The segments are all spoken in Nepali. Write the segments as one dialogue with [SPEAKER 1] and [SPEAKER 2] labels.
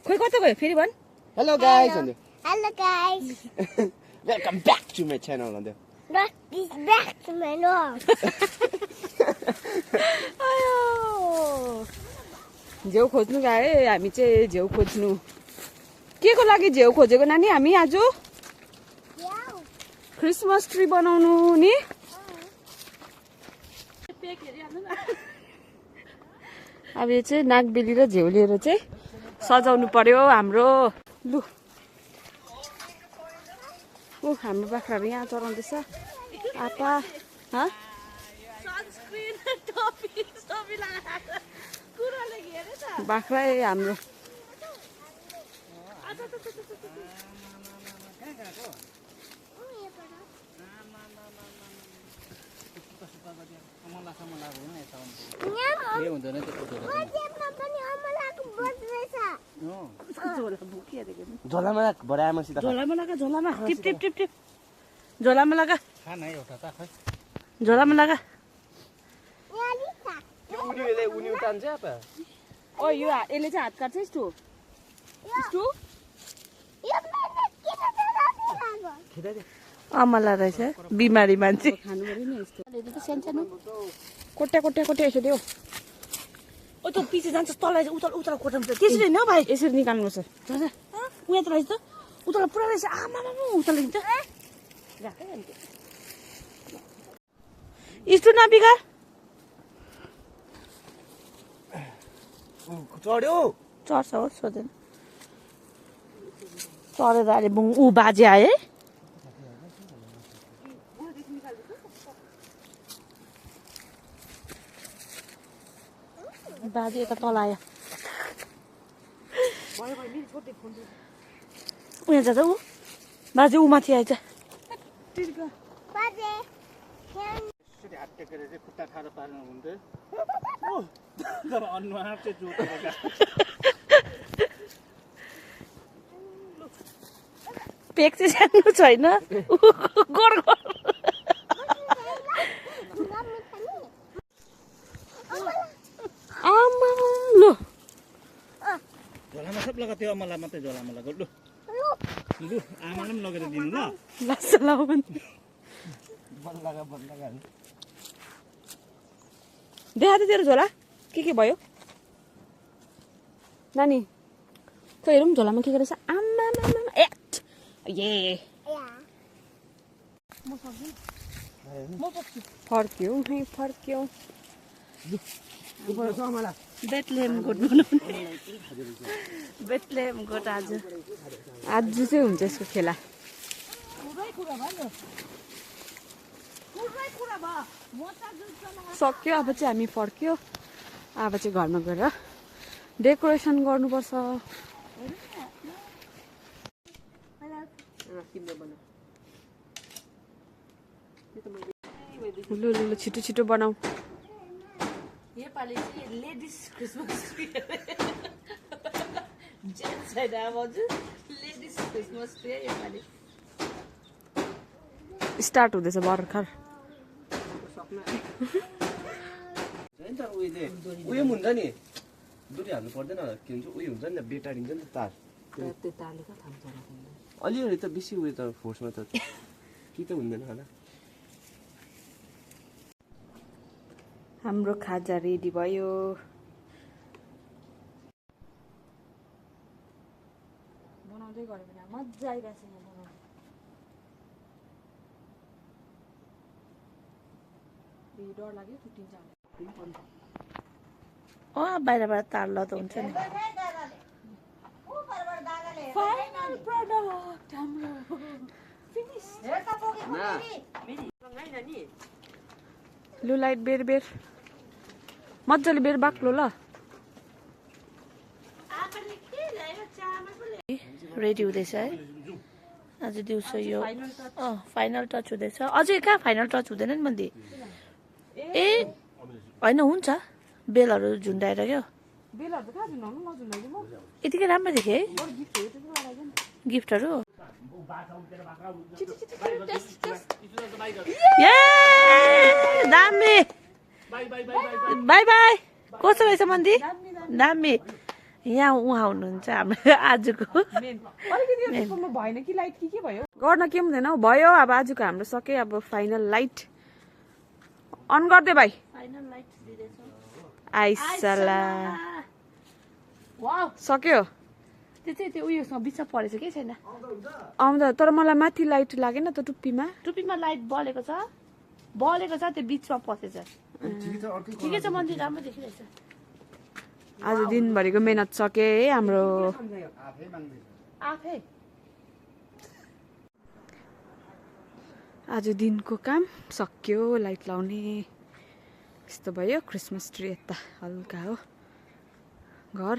[SPEAKER 1] खोइ कता गयो फेरि भन्
[SPEAKER 2] hello guys
[SPEAKER 3] Hello guys.
[SPEAKER 2] Welcome back to my channel भन्दै
[SPEAKER 3] That is back to my love.
[SPEAKER 1] आयो झेउ खोज्नु गए हामी चाहिँ झेउ खोज्नु के को लागि झेउ खोजेको नानी हामी आज
[SPEAKER 3] Yeah.
[SPEAKER 1] क्रिसमस ट्री बनाउनु नि अब यो चाहिँ नागबेली र झेउ लिएर चाहिँ सजाउनु पर्यो हाम्रो लु ऊ हाम्रो बाख्राहरू यहाँ चराउँदैछ आपा बाख्रा हाम्रो
[SPEAKER 2] झोलामा बडामसित
[SPEAKER 1] झोलामा लगा झोलामा टिप टिप टिप टिप झोलामा लगा
[SPEAKER 2] खाना एउटा त खै
[SPEAKER 1] झोलामा लगा
[SPEAKER 2] उनी उतान्छ apa
[SPEAKER 1] ओ यो यसले चाहिँ हात काट्छ यस्तो यस्तो अमला रहेछ बिमारी मान्छे खानु पर्यो नि यस्तो सानो कोट्या कोट्या कोट्या यसो दियो ओ त पछि जान्छ तल उता उता कोट्याउँछ त्यसरी न भाइ यसरी निकाल्नु छ उहाँ त रहेछ त उता पुरा रहेछ आमा उता लिन्छ यस्तो नबिगा
[SPEAKER 2] चढ्यो
[SPEAKER 1] चढ्छ हो सोधेन चढेर अहिले ऊ बाजे आए बाजे यता तल आयो उहाँ जाँदा ऊ बाजे ऊ माथि आएछ
[SPEAKER 2] हात टेकेर चाहिँ खुट्टा ठाडो पार्नु हुन्थ्यो तर अनुहार चाहिँ जोतेर
[SPEAKER 1] पेक चाहिँ सानो छैन गोर गोर आमा लु
[SPEAKER 2] झोलामा सब लगा त्यो अमला मात्रै झोलामा लगा लु लु आमाले पनि लगेर दिनु ल
[SPEAKER 1] लास लाउ
[SPEAKER 2] बन लगा
[SPEAKER 1] देखा त तेरो झोला के भयो नानी त हेरौँ झोलामा के गरेछ आमा ए ये फर्क्यो फर्क्यो बेथलेहेम गोठ बनाउने बेथलेहेम गोठ आज चाहिँ हुन्छ यसको खेला सक्यो अब चाहिँ हामी फर्क्यो अब चाहिँ घरमा गएर डेकोरेसन गर्नुपर्छ लु लु लु छिटो छिटो बनाऊ नेपाली चाहिँ लेडिज क्रिसमस ट्री जेन्ट्स छैन अब हजुर ladies Christmas tree Nepali start हुँदैछ भर्खर
[SPEAKER 2] उयो हुन्छ नि दुरी हाल्नु पर्दैन के हुन्छ उयो हुन्छ नि बेटारिन्छ नि त तार
[SPEAKER 1] त्यो तारले कहाँ थाम्छ
[SPEAKER 2] अलिअलि त बेसी उयो त फोर्समा त कि त हुँदैन होला
[SPEAKER 1] हाम्रो खाजा रेडी भयो बनाउँदै गऱ्यो भने मजा आइरहेछ यहाँ बनाउनु डर लाग्यो टुटिन्छ बाहिरबाट तार्ला त हुन्छ नि फाइनल प्रोडक्ट हाम्रो फिनिश लु लाइट बेर मजाले बेर बाक्लो ल रेडी हुँदैछ है आज दिउँसो यो फाइनल टच हुँदैछ अझै कहाँ फाइनल टच हुँदैन नि मन्दी ए होइन हुन्छ बेलहरू झुन्डाएर क्या यतिकै राम्रो देखेँ है गिफ्टहरू दामी बाई बाई कस्तो रहेछ मन्दी दामी यहाँ उहाँ हुनुहुन्छ हाम्रो आजको
[SPEAKER 4] भएन कि लाइट के भयो
[SPEAKER 1] गर्न के हुँदैन हौ भयो अब आजको हाम्रो सक्यो अब फाइनल लाइट अन गरिदे भाइ आइसला सक्यो
[SPEAKER 4] त्यो चाहिँ त्यो उयोसँग बिचमा परेछ कि छैन
[SPEAKER 1] आउँदा तर मलाई माथि लाइट लागेन त टुप्पीमा
[SPEAKER 4] टुप्पीमा लाइट बलेको छ त्यो बिचमा पसेछ ठिकै छ मन्दिर राम्रो देखिरहेछ
[SPEAKER 1] आज दिनभरिको मेहनत सके है हाम्रो
[SPEAKER 4] आफै
[SPEAKER 1] आज दिनको काम सक्यो लाइट लाउने यस्तो भयो क्रिसमस ट्री यता हल्का हो घर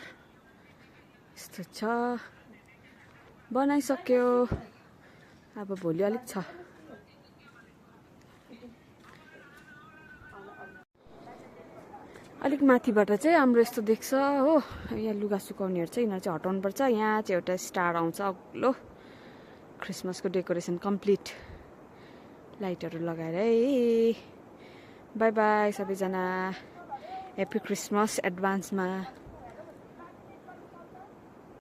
[SPEAKER 1] यस्तो छ बनाइसक्यो अब भोलि अलिक छ अलिक माथिबाट चाहिँ हाम्रो यस्तो देख्छ हो यहाँ लुगा सुकाउनेहरू चाहिँ यिनीहरू चाहिँ हटाउनु पर्छ यहाँ चाहिँ एउटा स्टार आउँछ अग्लो क्रिसमसको डेकोरेसन कम्प्लिट लाइटहरू लगाएर है बाई बाई सबैजना ह्याप्पी क्रिसमस एडभान्समा